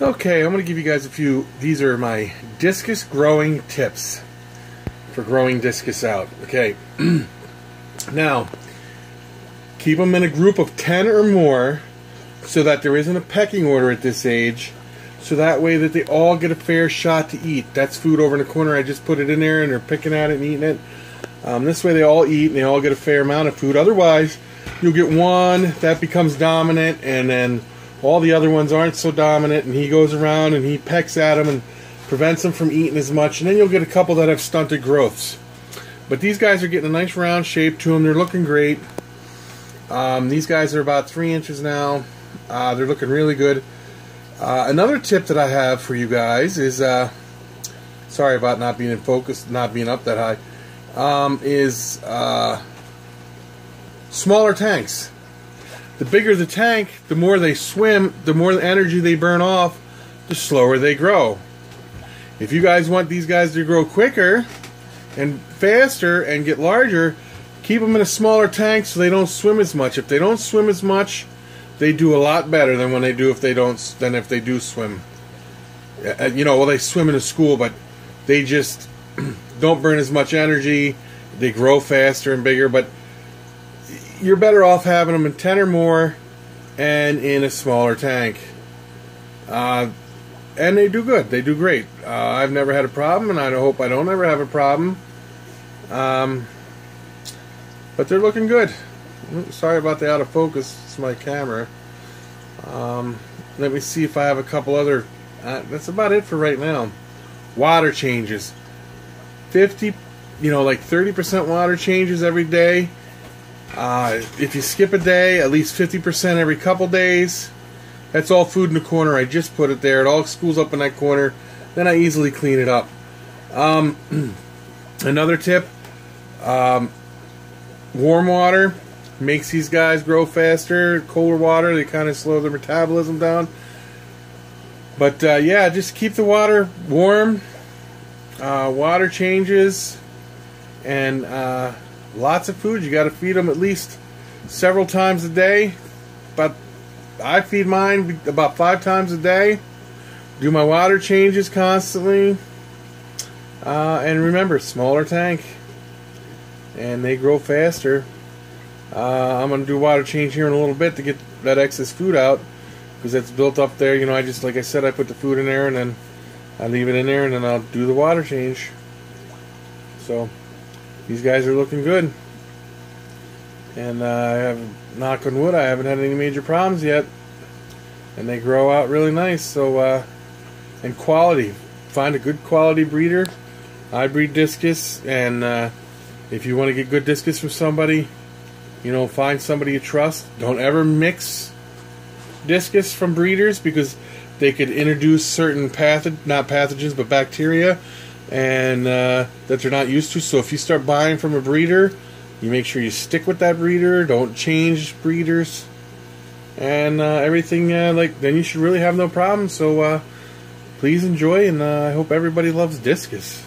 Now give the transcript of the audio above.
Okay, I'm going to give you guys a few. These are my discus growing tips for growing discus out. Okay, now keep them in a group of 10 or more so that there isn't a pecking order at this age, so that way that they all get a fair shot to eat. That's food over in the corner. I just put it in there and they're picking at it and eating it. This way they all eat and they all get a fair amount of food. Otherwise, you'll get one that becomes dominant and then all the other ones aren't so dominant, and he goes around and he pecks at them and prevents them from eating as much, and then you'll get a couple that have stunted growths. But these guys are getting a nice round shape to them. They're looking great. These guys are about 3 inches now. They're looking really good. Another tip that I have for you guys is, sorry about not being in focus, not being up that high, is smaller tanks. The bigger the tank, the more they swim, the more energy they burn off, the slower they grow. If you guys want these guys to grow quicker and faster and get larger, keep them in a smaller tank so they don't swim as much. If they don't swim as much, they do a lot better than when they do if they do swim. You know, well, they swim in a school, but they just don't burn as much energy. They grow faster and bigger, but you're better off having them in 10 or more and in a smaller tank. And they do good. They do great. I've never had a problem, and I hope I don't ever have a problem. But they're looking good. Sorry about the out of focus. It's my camera. Let me see if I have a couple other. That's about it for right now. Water changes. 50, like 30% water changes every day. If you skip a day, at least 50% every couple days. That's all food in the corner. I just put it there. It all schools up in that corner. Then I easily clean it up. Another tip, warm water makes these guys grow faster. Colder water, they kind of slow their metabolism down. But yeah, just keep the water warm. Water changes. And lots of food. You got to feed them at least several times a day. But I feed mine about 5 times a day. Do my water changes constantly. And remember, smaller tank. And they grow faster. I'm going to do water change here in a little bit to get that excess food out, because it's built up there. I just, like I said, I put the food in there and then I leave it in there and then I'll do the water change. So these guys are looking good, and I have, knock on wood, I haven't had any major problems yet, and they grow out really nice. So and quality, find a good quality breeder. I breed discus, and if you want to get good discus from somebody, find somebody you trust. Don't ever mix discus from breeders, because they could introduce certain not pathogens but bacteria, and that they're not used to. So if you start buying from a breeder, you make sure you stick with that breeder. Don't change breeders and everything. Then you should really have no problem. So please enjoy, and I hope everybody loves discus.